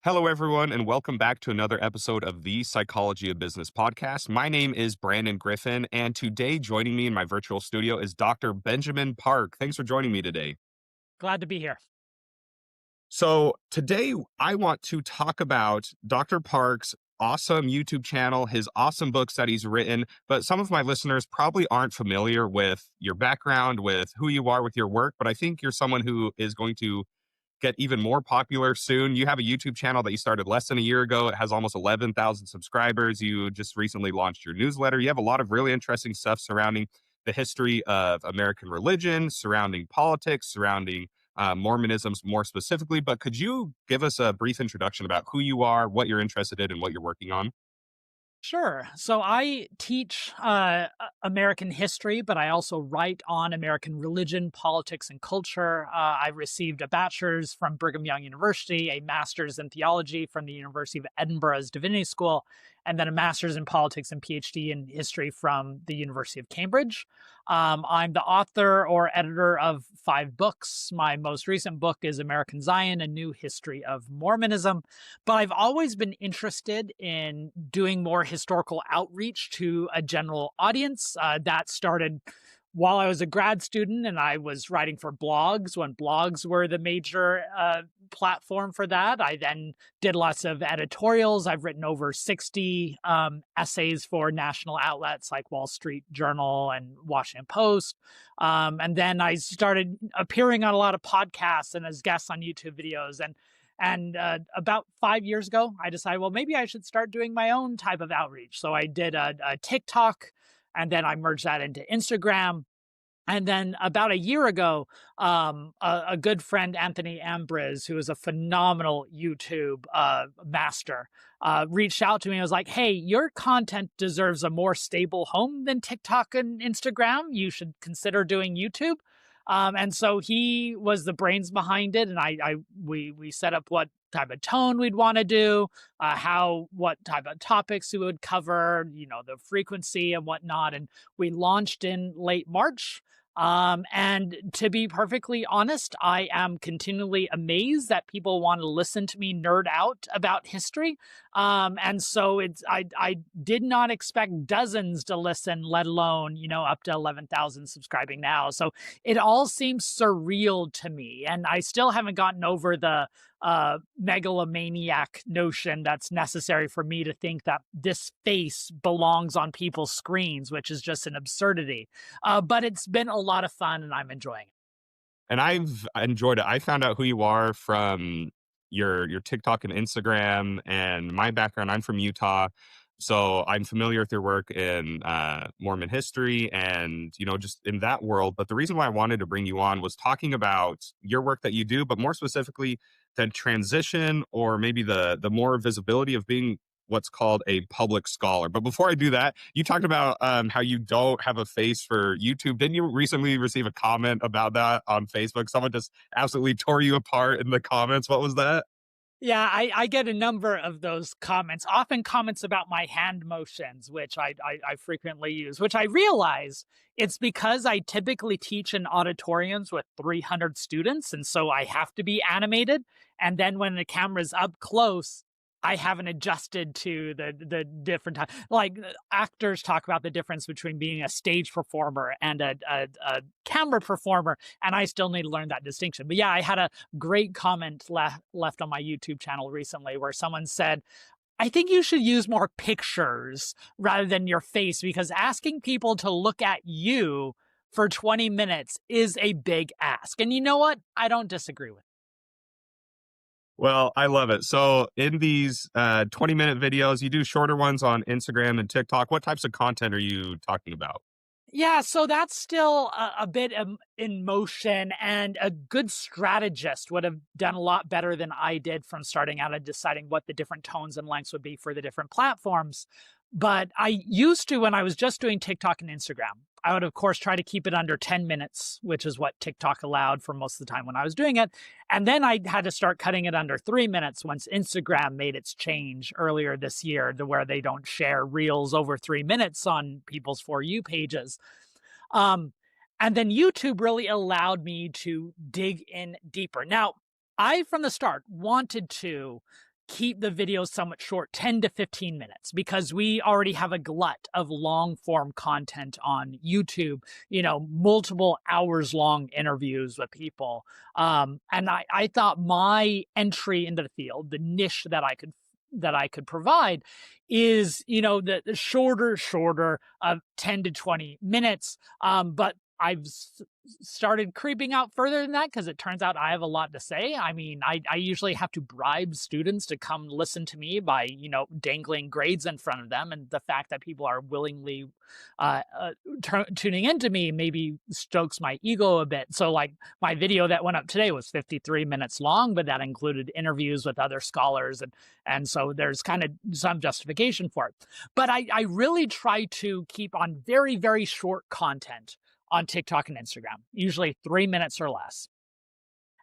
Hello, everyone, and welcome back to another episode of the Psychology of Business podcast. My name is Brandon Griffin, and today joining me in my virtual studio is Dr. Benjamin Park. Thanks for joining me today. Glad to be here. So, today I want to talk about Dr. Park's awesome YouTube channel, his awesome books that he's written. But some of my listeners probably aren't familiar with your background, with who you are, with your work. But I think you're someone who is going to get even more popular soon. You have a YouTube channel that you started less than a year ago. It has almost 11,000 subscribers. You just recently launched your newsletter. You have a lot of really interesting stuff surrounding the history of American religion, surrounding politics, surrounding Mormonism more specifically. But could you give us a brief introduction about who you are, what you're interested in, and what you're working on? Sure. So I teach American history, but I also write on American religion, politics, and culture. I received a bachelor's from Brigham Young University, a master's in theology from the University of Edinburgh's Divinity School, and then a master's in politics and PhD in history from the University of Cambridge. I'm the author or editor of 5 books. My most recent book is American Zion, A New History of Mormonism. But I've always been interested in doing more historical outreach to a general audience. That started while I was a grad student and I was writing for blogs when blogs were the major platform for that. I then did lots of editorials. I've written over 60 essays for national outlets like Wall Street Journal and Washington Post. And then I started appearing on a lot of podcasts and as guests on YouTube videos. And about 5 years ago, I decided, well, maybe I should start doing my own type of outreach. So I did a TikTok, and then I merged that into Instagram. And then about a year ago, a good friend, Anthony Ambriz, who is a phenomenal YouTube master, reached out to me and was like, hey, your content deserves a more stable home than TikTok and Instagram. You should consider doing YouTube. And so he was the brains behind it. And we set up what type of tone we'd want to do, what type of topics we would cover, the frequency and whatnot. And we launched in late March. And to be perfectly honest, I am continually amazed that people want to listen to me nerd out about history. And so I did not expect dozens to listen, let alone, up to 11,000 subscribing now. So it all seems surreal to me. And I still haven't gotten over the megalomaniac notion that's necessary for me to think that this face belongs on people's screens, which is just an absurdity. But it's been a lot of fun and I'm enjoying it. And I've enjoyed it. I found out who you are from your TikTok and Instagram. And my background, I'm from Utah. So I'm familiar with your work in Mormon history and, just in that world. But the reason why I wanted to bring you on was talking about your work that you do, but more specifically, the transition or maybe the more visibility of being what's called a public scholar. But before I do that, you talked about how you don't have a face for YouTube. Didn't you recently receive a comment about that on Facebook? Someone just absolutely tore you apart in the comments. What was that? Yeah, I get a number of those comments, often comments about my hand motions, which I frequently use, which I realize it's because I typically teach in auditoriums with 300 students. And so I have to be animated. And then when the camera's up close, I haven't adjusted to the different time. Like actors talk about the difference between being a stage performer and a camera performer, and I still need to learn that distinction. But yeah, I had a great comment left on my YouTube channel recently where someone said, I think you should use more pictures rather than your face because asking people to look at you for 20 minutes is a big ask. And you know what? I don't disagree with it. Well, I love it. So in these 20-minute videos, you do shorter ones on Instagram and TikTok. What types of content are you talking about? Yeah, so that's still a bit in motion, and a good strategist would have done a lot better than I did from starting out and deciding what the different tones and lengths would be for the different platforms. But I used to, when I was just doing TikTok and Instagram, I would, of course, try to keep it under 10 minutes, which is what TikTok allowed for most of the time when I was doing it. And then I had to start cutting it under 3 minutes once Instagram made its change earlier this year to where they don't share reels over 3 minutes on people's For You pages. And then YouTube really allowed me to dig in deeper. Now, I, from the start, wanted to keep the videos somewhat short, 10 to 15 minutes, because we already have a glut of long form content on YouTube, multiple hours long interviews with people. And I thought my entry into the field, the niche that I could provide is, the shorter of 10 to 20 minutes. But I've started creeping out further than that because it turns out I have a lot to say. I mean, I usually have to bribe students to come listen to me by, dangling grades in front of them. And the fact that people are willingly tuning into me maybe stokes my ego a bit. So, like, my video that went up today was 53 minutes long, but that included interviews with other scholars. And so there's kind of some justification for it. But I really try to keep on very, very short content on TikTok and Instagram, usually 3 minutes or less.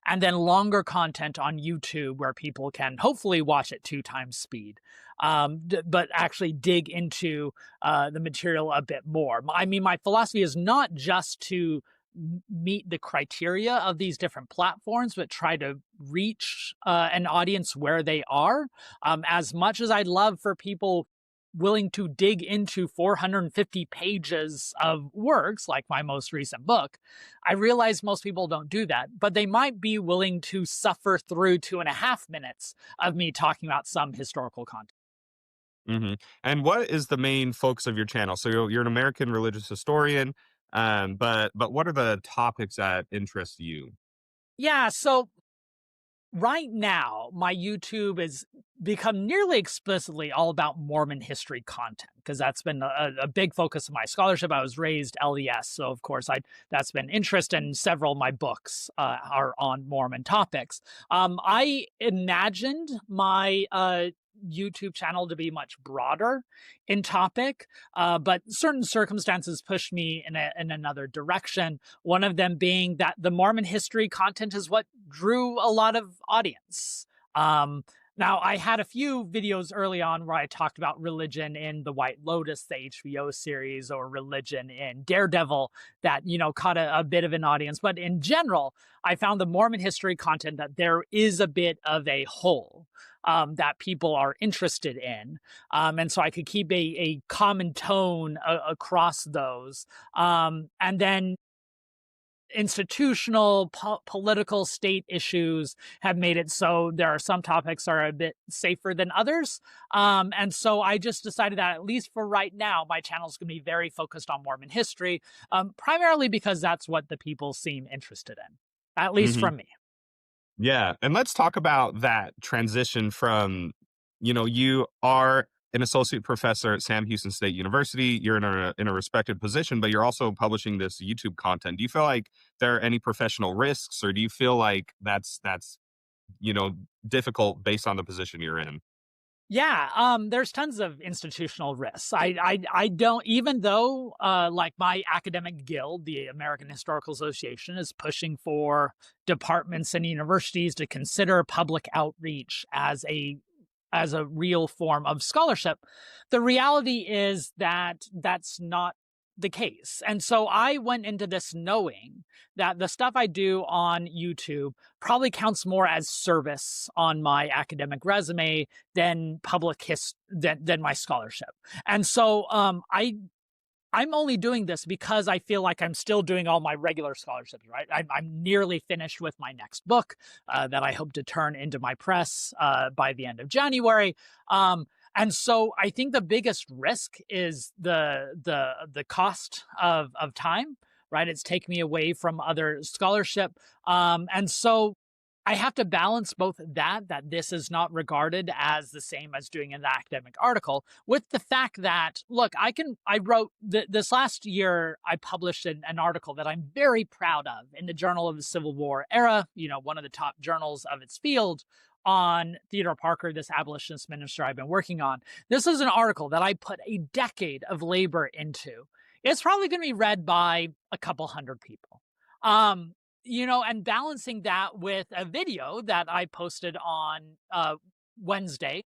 And then longer content on YouTube where people can hopefully watch at 2 times speed, but actually dig into the material a bit more. I mean, my philosophy is not just to meet the criteria of these different platforms, but try to reach an audience where they are. As much as I'd love for people willing to dig into 450 pages of works, like my most recent book, I realize most people don't do that, but they might be willing to suffer through 2.5 minutes of me talking about some historical content. And what is the main focus of your channel? So you're an American religious historian, but what are the topics that interest you? Yeah, so right now, my YouTube has become nearly explicitly all about Mormon history content because that's been a big focus of my scholarship. I was raised LDS, so of course that's been interest, and several of my books are on Mormon topics. I imagined my YouTube channel to be much broader in topic, but certain circumstances pushed me in another direction. One of them being that the Mormon history content is what drew a lot of audience. Now, I had a few videos early on where I talked about religion in The White Lotus, the HBO series, or religion in Daredevil that, caught a bit of an audience. But in general, I found the Mormon history content that there is a bit of a hole that people are interested in. And so I could keep a common tone across those. And then institutional, political, state issues have made it so there are some topics are a bit safer than others. And so I just decided that, at least for right now, my channel is going to be very focused on Mormon history, primarily because that's what the people seem interested in, at least hmm from me. Yeah, and let's talk about that transition from, you are an associate professor at Sam Houston State University. You're in a respected position, but you're also publishing this YouTube content. Do you feel like there are any professional risks, or do you feel like that's you know difficult based on the position you're in? Yeah, there's tons of institutional risks. I don't, even though like my academic guild, the American Historical Association, is pushing for departments and universities to consider public outreach as a real form of scholarship. The reality is that that's not the case. And so I went into this knowing that the stuff I do on YouTube probably counts more as service on my academic resume than than my scholarship. And so I'm only doing this because I feel like I'm still doing all my regular scholarships, right? I'm nearly finished with my next book that I hope to turn into my press by the end of January. And so I think the biggest risk is the cost of time, right? It's taking me away from other scholarship. And so I have to balance both that this is not regarded as the same as doing an academic article, with the fact that, look, I wrote this last year, I published an article that I'm very proud of in the Journal of the Civil War Era, one of the top journals of its field, on Theodore Parker, this abolitionist minister I've been working on. This is an article that I put a decade of labor into. It's probably going to be read by a couple hundred people. And balancing that with a video that I posted on Wednesday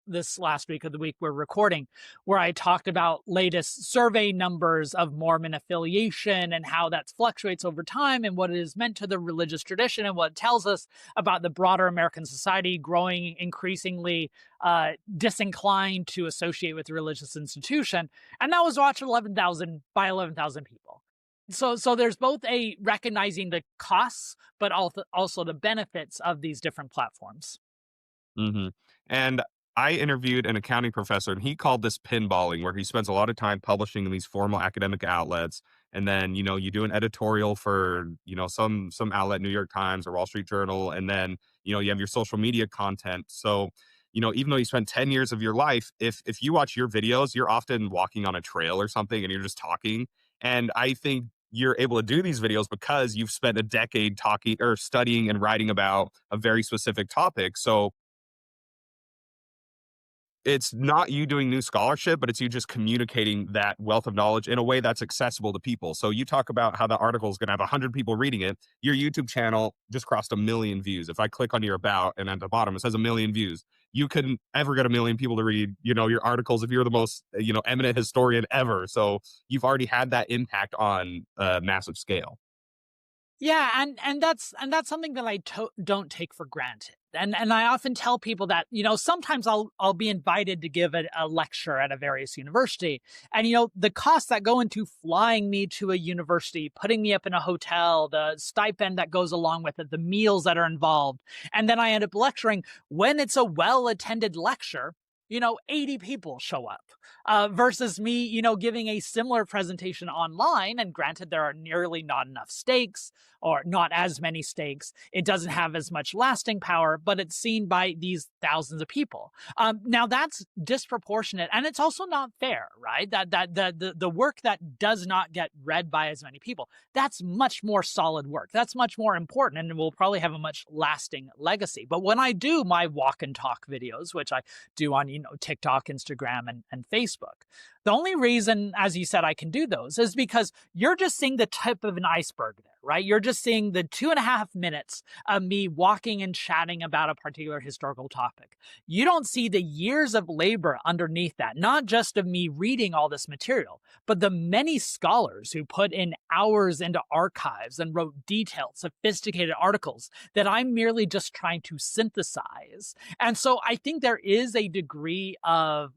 this last week of the week we're recording, where I talked about latest survey numbers of Mormon affiliation and how that fluctuates over time and what it has meant to the religious tradition and what it tells us about the broader American society growing increasingly disinclined to associate with the religious institution. And that was watched 11,000 by 11,000 people. So there's both a recognizing the costs, but also the benefits of these different platforms. Hmm. And I interviewed an accounting professor, and he called this pinballing, where he spends a lot of time publishing in these formal academic outlets, and then you do an editorial for some outlet, New York Times or Wall Street Journal, and then you have your social media content. So even though you spend 10 years of your life, if you watch your videos, you're often walking on a trail or something, and you're just talking. And I think you're able to do these videos because you've spent a decade talking or studying and writing about a very specific topic. So it's not you doing new scholarship, but it's you just communicating that wealth of knowledge in a way that's accessible to people. So you talk about how the article is going to have 100 people reading it. Your YouTube channel just crossed 1 million views. If I click on your about and at the bottom it says 1 million views, you couldn't ever get 1 million people to read, your articles if you're the most, eminent historian ever. So you've already had that impact on a massive scale. Yeah, and that's something that don't take for granted. And I often tell people that sometimes I'll be invited to give a lecture at a various university, and the costs that go into flying me to a university, putting me up in a hotel, the stipend that goes along with it, the meals that are involved, and then I end up lecturing. When it's a well attended lecture, 80 people show up versus me, giving a similar presentation online. And granted, there are nearly not enough stakes or not as many stakes. It doesn't have as much lasting power, but it's seen by these thousands of people. Now that's disproportionate, and it's also not fair, right? The work that does not get read by as many people, that's much more solid work. That's much more important, and will probably have a much lasting legacy. But when I do my walk and talk videos, which I do on TikTok, Instagram, and Facebook, the only reason, as you said, I can do those is because you're just seeing the tip of an iceberg there, right? You're just seeing the 2.5 minutes of me walking and chatting about a particular historical topic. You don't see the years of labor underneath that, not just of me reading all this material, but the many scholars who put in hours into archives and wrote detailed, sophisticated articles that I'm merely just trying to synthesize. And so I think there is a degree of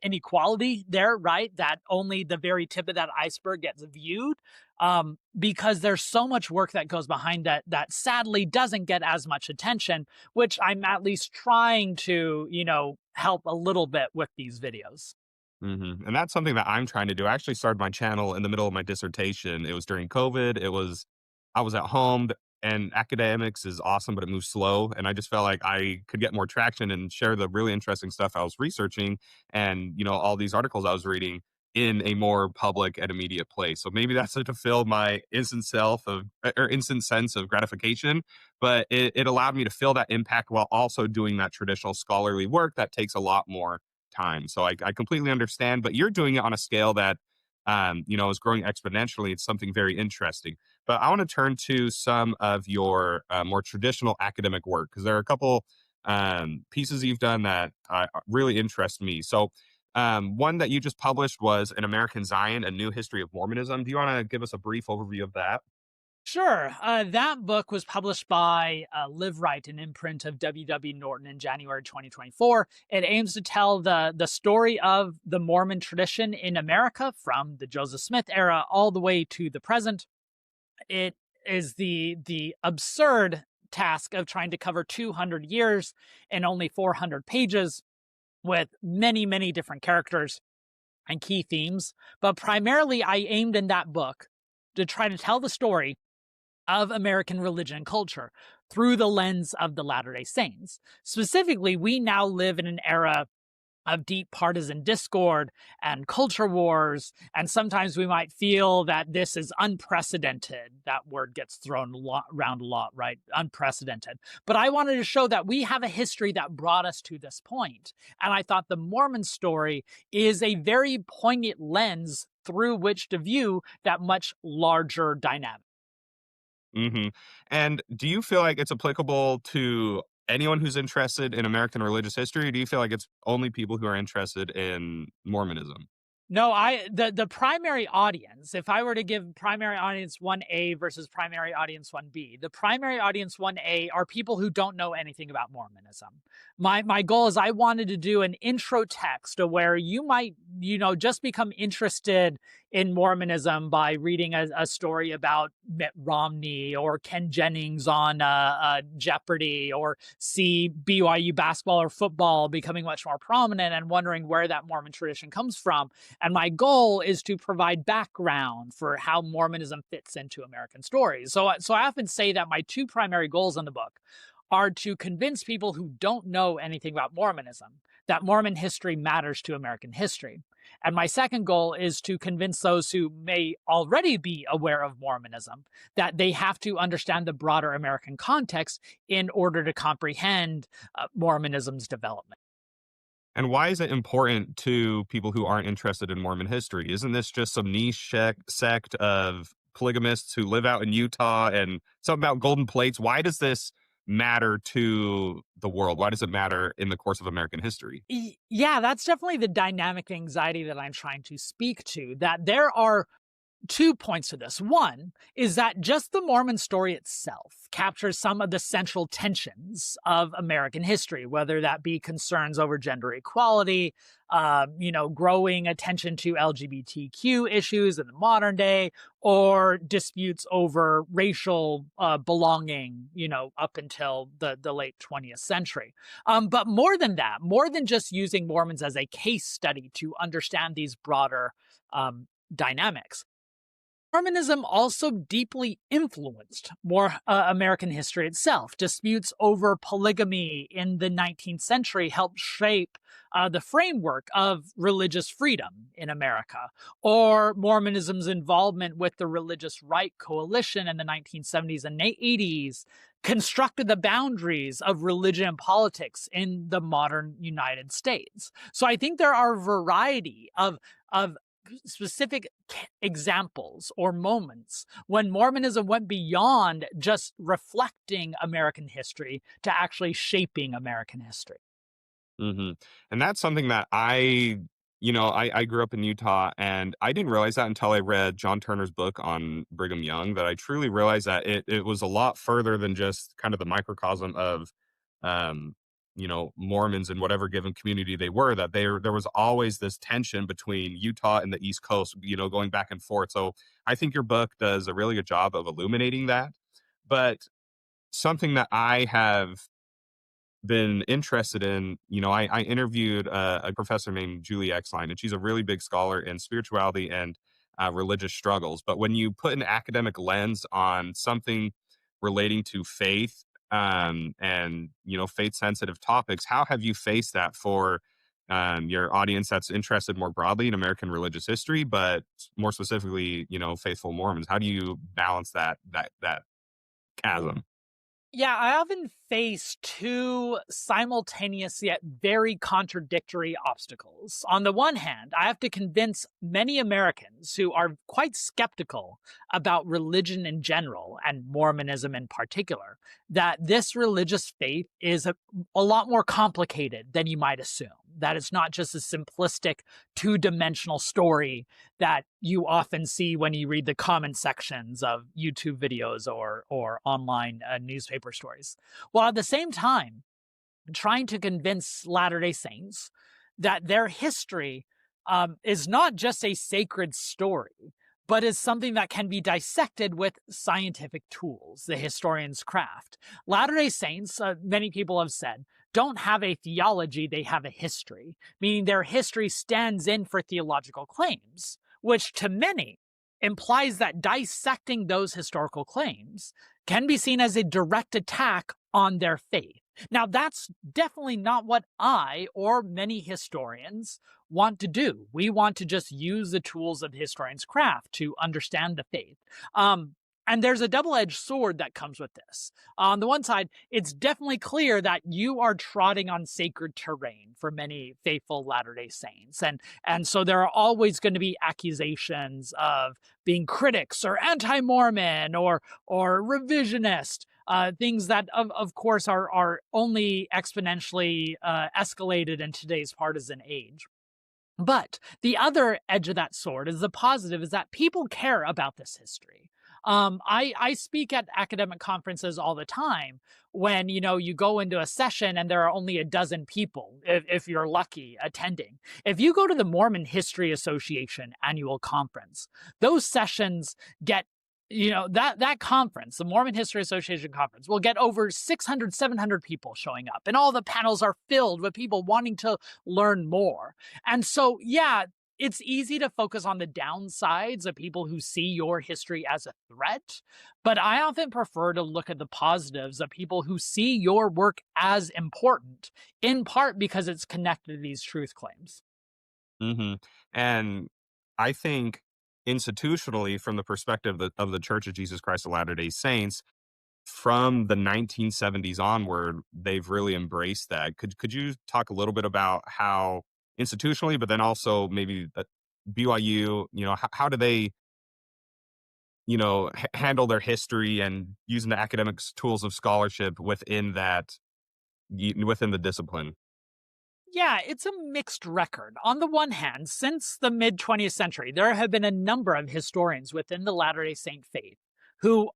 inequality there, right? That only the very tip of that iceberg gets viewed, because there's so much work that goes behind that sadly doesn't get as much attention, which I'm at least trying to, help a little bit with these videos. And that's something that I'm trying to do. I actually started my channel in the middle of my dissertation. It was during COVID. I was at home, and academics is awesome, but it moves slow. And I just felt like I could get more traction and share the really interesting stuff I was researching and, all these articles I was reading in a more public and immediate place. So maybe that's to fill my instant sense of gratification, but it allowed me to feel that impact while also doing that traditional scholarly work that takes a lot more time. So I completely understand, but you're doing it on a scale that, is growing exponentially. It's something very interesting. But I want to turn to some of your more traditional academic work, because there are a couple pieces you've done that really interest me. So one that you just published was An American Zion, A New History of Mormonism. Do you want to give us a brief overview of that? Sure. That book was published by Live Right, an imprint of W. Norton in January 2024. It aims to tell the story of the Mormon tradition in America from the Joseph Smith era all the way to the present. It is the absurd task of trying to cover 200 years in only 400 pages with many, many different characters and key themes. But primarily, I aimed in that book to try to tell the story of American religion and culture through the lens of the Latter-day Saints. Specifically, we now live in an era of deep partisan discord and culture wars, and sometimes we might feel that this is unprecedented. That word gets thrown around a lot, right? Unprecedented. But I wanted to show that we have a history that brought us to this point. And I thought the Mormon story is a very poignant lens through which to view that much larger dynamic. And do you feel like it's applicable to anyone who's interested in American religious history? Or do you feel like it's only people who are interested in Mormonism? No, the primary audience, if I were to give primary audience 1A versus primary audience 1B, the primary audience 1A are people who don't know anything about Mormonism. My goal is I wanted to do an intro text where you might, just become interested in Mormonism by reading a story about Mitt Romney or Ken Jennings on Jeopardy, or see BYU basketball or football becoming much more prominent and wondering where that Mormon tradition comes from. And my goal is to provide background for how Mormonism fits into American stories. So I often say that my two primary goals in the book are to convince people who don't know anything about Mormonism that Mormon history matters to American history. And my second goal is to convince those who may already be aware of Mormonism that they have to understand the broader American context in order to comprehend Mormonism's development. And why is it important to people who aren't interested in Mormon history? Isn't this just some niche sect of polygamists who live out in Utah and something about golden plates? Why does this matter to the world? Why does it matter in the course of American history? Yeah, that's definitely the dynamic anxiety that I'm trying to speak to, that there are 2 points to this. One is that just the Mormon story itself captures some of the central tensions of American history, whether that be concerns over gender equality, growing attention to LGBTQ issues in the modern day, or disputes over racial belonging, up until the late 20th century. But more than that, more than just using Mormons as a case study to understand these broader dynamics, Mormonism also deeply influenced American history itself. Disputes over polygamy in the 19th century helped shape the framework of religious freedom in America, or Mormonism's involvement with the Religious Right Coalition in the 1970s and 80s constructed the boundaries of religion and politics in the modern United States. So I think there are a variety of specific examples or moments when Mormonism went beyond just reflecting American history to actually shaping American history. Hmm. And that's something that I grew up in Utah, and I didn't realize that until I read John Turner's book on Brigham Young, that I truly realized that it was a lot further than just kind of the microcosm of, um, Mormons in whatever given community they were, that there was always this tension between Utah and the East Coast, going back and forth. So I think your book does a really good job of illuminating that. But something that I have been interested in, I interviewed a professor named Julie Exline, and she's a really big scholar in spirituality and religious struggles. But when you put an academic lens on something relating to faith, and faith sensitive topics, how have you faced that for your audience that's interested more broadly in American religious history, but more specifically, faithful Mormons? How do you balance that chasm? Yeah, I often face two simultaneous yet very contradictory obstacles. On the one hand, I have to convince many Americans who are quite skeptical about religion in general and Mormonism in particular that this religious faith is a lot more complicated than you might assume. That it's not just a simplistic two-dimensional story that you often see when you read the comment sections of YouTube videos or online newspaper stories. While at the same time, trying to convince Latter-day Saints that their history is not just a sacred story, but is something that can be dissected with scientific tools, the historian's craft. Latter-day Saints, many people have said, don't have a theology, they have a history, meaning their history stands in for theological claims, which to many implies that dissecting those historical claims can be seen as a direct attack on their faith. Now, that's definitely not what I or many historians want to do. We want to just use the tools of the historian's craft to understand the faith. And there's a double-edged sword that comes with this. On the one side, it's definitely clear that you are trotting on sacred terrain for many faithful Latter-day Saints. And so there are always going to be accusations of being critics or anti-Mormon or revisionist. things that, of course, are only exponentially escalated in today's partisan age. But the other edge of that sword is the positive is that people care about this history. I speak at academic conferences all the time when, you go into a session and there are only a dozen people, if you're lucky, attending. If you go to the Mormon History Association annual conference, those sessions get that conference, the Mormon History Association conference, will get over 600, 700 people showing up, and all the panels are filled with people wanting to learn more. And so, yeah, it's easy to focus on the downsides of people who see your history as a threat, but I often prefer to look at the positives of people who see your work as important, in part because it's connected to these truth claims. Hmm. And I think institutionally, from the perspective of the Church of Jesus Christ of Latter-day Saints, from the 1970s onward, they've really embraced that. Could you talk a little bit about how institutionally, but then also maybe at BYU, how do they, handle their history and using the academic tools of scholarship within within the discipline? Yeah, it's a mixed record. On the one hand, since the mid 20th century, there have been a number of historians within the Latter day Saint faith who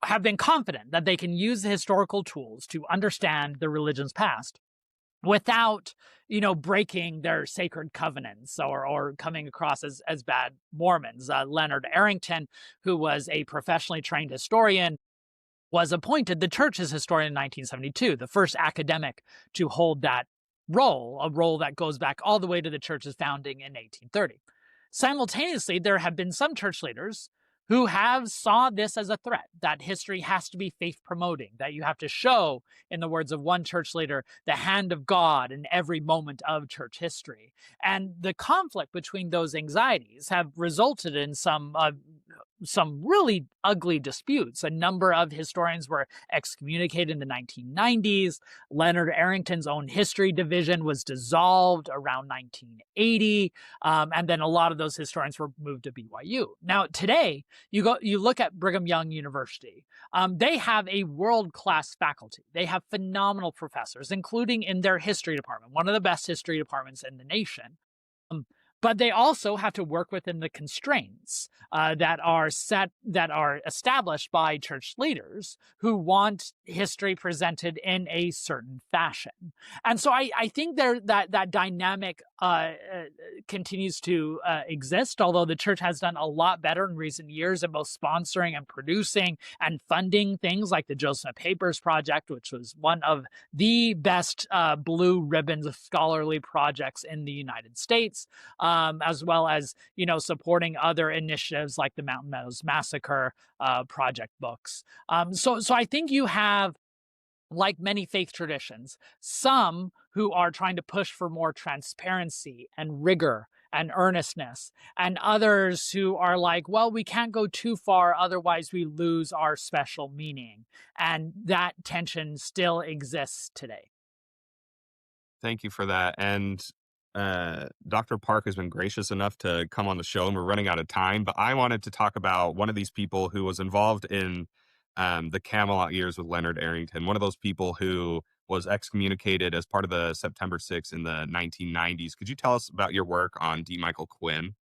have been confident that they can use the historical tools to understand the religion's past without, breaking their sacred covenants or coming across as bad Mormons. Leonard Arrington, who was a professionally trained historian, was appointed the church's historian in 1972, the first academic to hold that role, a role that goes back all the way to the church's founding in 1830. Simultaneously, there have been some church leaders who have saw this as a threat, that history has to be faith promoting, that you have to show, in the words of one church leader, the hand of God in every moment of church history. And the conflict between those anxieties have resulted in some really ugly disputes. A number of historians were excommunicated in the 1990s. Leonard Arrington's own history division was dissolved around 1980. And then a lot of those historians were moved to BYU. Now, today, you look at Brigham Young University. They have a world-class faculty. They have phenomenal professors, including in their history department, one of the best history departments in the nation. Um, but they also have to work within the constraints that are established by church leaders who want history presented in a certain fashion. And so I think that dynamic continues to exist, although the church has done a lot better in recent years at both sponsoring and producing and funding things like the Joseph Smith Papers Project, which was one of the best blue ribbons of scholarly projects in the United States, as well as, supporting other initiatives like the Mountain Meadows Massacre project books. So I think you have, like many faith traditions, some who are trying to push for more transparency and rigor and earnestness, and others who are like, well, we can't go too far, otherwise we lose our special meaning. And that tension still exists today. Thank you for that. And Dr. Park has been gracious enough to come on the show, and we're running out of time. But I wanted to talk about one of these people who was involved in the Camelot years with Leonard Arrington, one of those people who was excommunicated as part of the September 6th in the 1990s. Could you tell us about your work on D. Michael Quinn?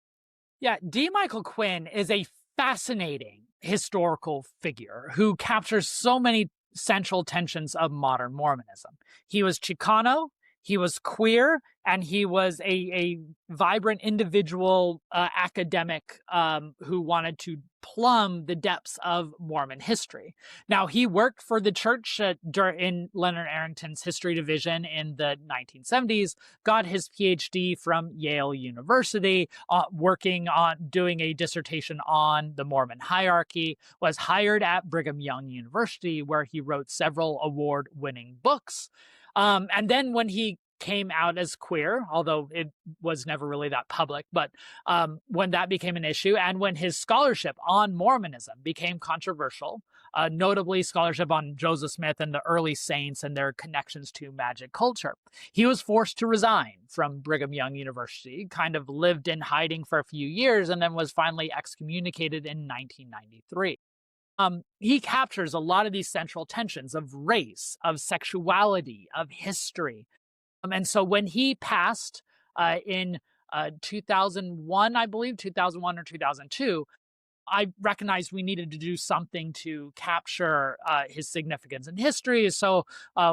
Yeah, D. Michael Quinn is a fascinating historical figure who captures so many central tensions of modern Mormonism. He was Chicano, he was queer, and he was a vibrant individual academic who wanted to plumb the depths of Mormon history. Now, he worked for the church in Leonard Arrington's history division in the 1970s, got his PhD from Yale University, working on doing a dissertation on the Mormon hierarchy, was hired at Brigham Young University, where he wrote several award-winning books. And then when he came out as queer, although it was never really that public, but when that became an issue, and when his scholarship on Mormonism became controversial, notably scholarship on Joseph Smith and the early saints and their connections to magic culture, he was forced to resign from Brigham Young University, kind of lived in hiding for a few years, and then was finally excommunicated in 1993. He captures a lot of these central tensions of race, of sexuality, of history. And so when he passed in 2001, I believe, 2001 or 2002, I recognized we needed to do something to capture his significance in history. So,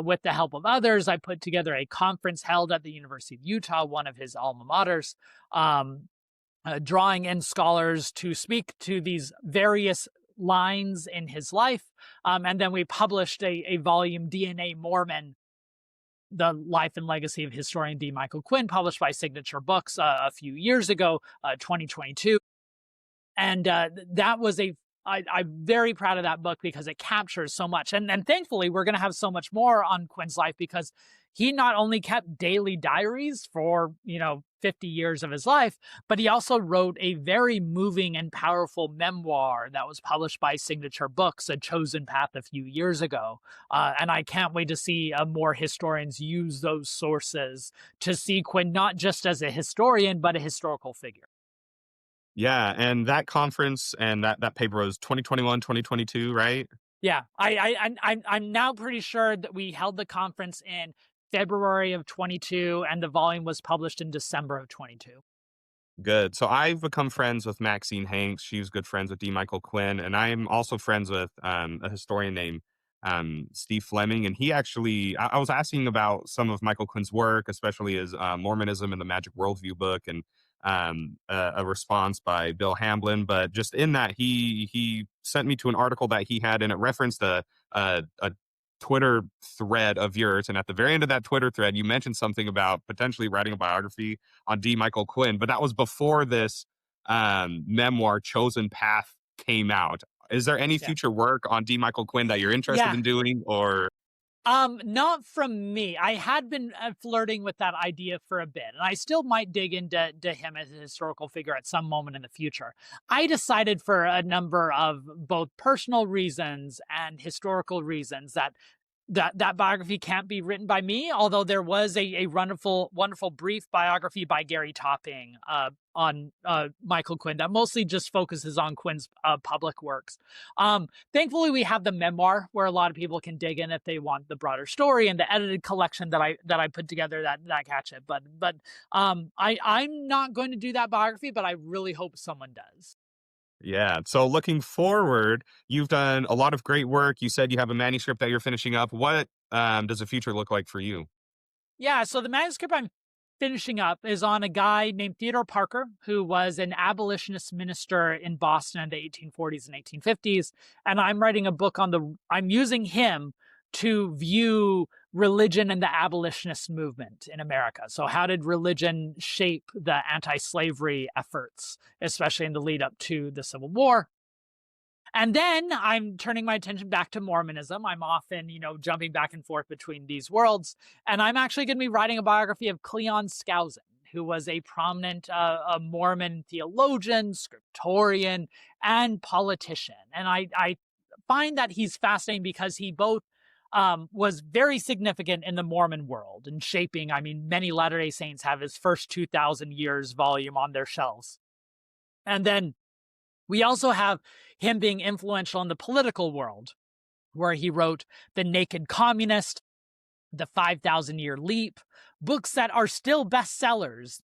with the help of others, I put together a conference held at the University of Utah, one of his alma maters, drawing in scholars to speak to these various lines in his life. And then we published a volume, DNA Mormon, the life and legacy of historian D. Michael Quinn, published by Signature Books a few years ago, 2022. And that was I'm very proud of that book because it captures so much. And thankfully, we're going to have so much more on Quinn's life because he not only kept daily diaries for, 50 years of his life, but he also wrote a very moving and powerful memoir that was published by Signature Books, A Chosen Path, a few years ago. And I can't wait to see more historians use those sources to see Quinn not just as a historian, but a historical figure. Yeah, and that conference and that paper was 2021, 2022, right? Yeah, I'm now pretty sure that we held the conference in February of 22, and the volume was published in December of 22. Good. So I've become friends with Maxine Hanks. She's good friends with D. Michael Quinn, and I'm also friends with a historian named Steve Fleming. And he actually, I was asking about some of Michael Quinn's work, especially his Mormonism and the Magic Worldview book, and a response by Bill Hamblin. But just in that, he sent me to an article that he had, and it referenced a Twitter thread of yours. And at the very end of that Twitter thread, you mentioned something about potentially writing a biography on D. Michael Quinn, but that was before this memoir, Chosen Path, came out. Is there any Yeah. future work on D. Michael Quinn that you're interested Yeah. in doing, or? Not from me. I had been flirting with that idea for a bit, and I still might dig into him as a historical figure at some moment in the future. I decided for a number of both personal reasons and historical reasons that biography can't be written by me, although there was a wonderful brief biography by Gary Topping on Michael Quinn that mostly just focuses on Quinn's public works. Thankfully, we have the memoir where a lot of people can dig in if they want the broader story, and the edited collection that I put together that catch it. I'm not going to do that biography, but I really hope someone does. Yeah. So looking forward, you've done a lot of great work. You said you have a manuscript that you're finishing up. What does the future look like for you? Yeah, so the manuscript I'm finishing up is on a guy named Theodore Parker, who was an abolitionist minister in Boston in the 1840s and 1850s. And I'm using him to view religion and the abolitionist movement in America. So how did religion shape the anti-slavery efforts, especially in the lead up to the Civil War? And then I'm turning my attention back to Mormonism. I'm often, jumping back and forth between these worlds. And I'm actually going to be writing a biography of Cleon Skousen, who was a prominent a Mormon theologian, scriptorian, and politician. And I find that he's fascinating because he both was very significant in the Mormon world and shaping, many Latter-day Saints have his first 2,000 years volume on their shelves. And then we also have him being influential in the political world, where he wrote The Naked Communist, The 5,000-Year Leap, books that are still bestsellers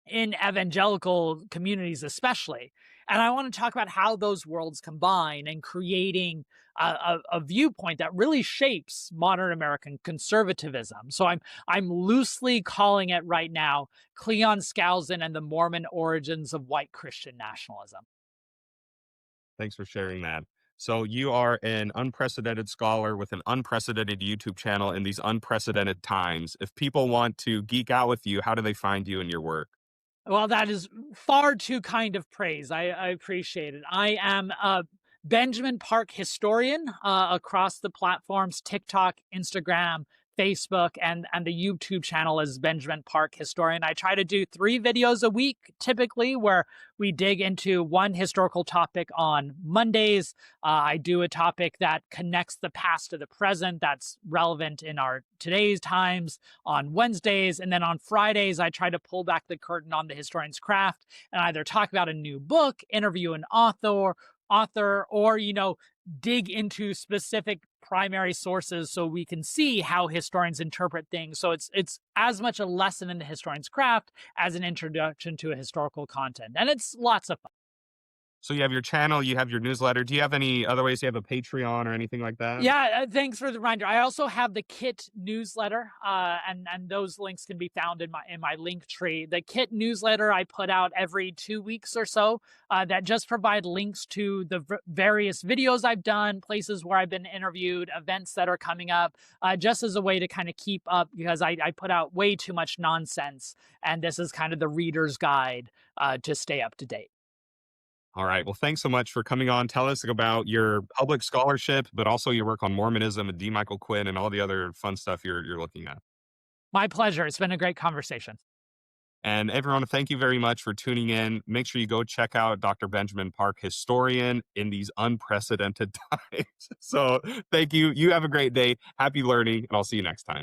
in evangelical communities especially. And I want to talk about how those worlds combine and creating a viewpoint that really shapes modern American conservatism. So I'm loosely calling it right now Cleon Skousen and the Mormon Origins of White Christian Nationalism. Thanks for sharing that. So you are an unprecedented scholar with an unprecedented YouTube channel in these unprecedented times. If people want to geek out with you, how do they find you and your work? Well, that is far too kind of praise. I appreciate it. I am a Benjamin Park historian across the platforms TikTok, Instagram, Facebook, and the YouTube channel is Benjamin Park Historian. I try to do 3 videos a week, typically, where we dig into one historical topic on Mondays. I do a topic that connects the past to the present that's relevant in our today's times on Wednesdays. And then on Fridays, I try to pull back the curtain on the historian's craft and either talk about a new book, interview an author, or, dig into specific primary sources so we can see how historians interpret things. So it's as much a lesson in the historian's craft as an introduction to a historical content. And it's lots of fun. So you have your channel, you have your newsletter. Do you have any other ways? Do you have a Patreon or anything like that? Yeah, thanks for the reminder. I also have the Kit newsletter, and those links can be found in my link tree. The Kit newsletter I put out every 2 weeks or so, that just provide links to the various videos I've done, places where I've been interviewed, events that are coming up, just as a way to kind of keep up, because I put out way too much nonsense, and this is kind of the reader's guide to stay up to date. All right. Well, thanks so much for coming on. Tell us about your public scholarship, but also your work on Mormonism and D. Michael Quinn and all the other fun stuff you're looking at. My pleasure. It's been a great conversation. And everyone, thank you very much for tuning in. Make sure you go check out Dr. Benjamin Park, historian in these unprecedented times. So thank you. You have a great day. Happy learning, and I'll see you next time.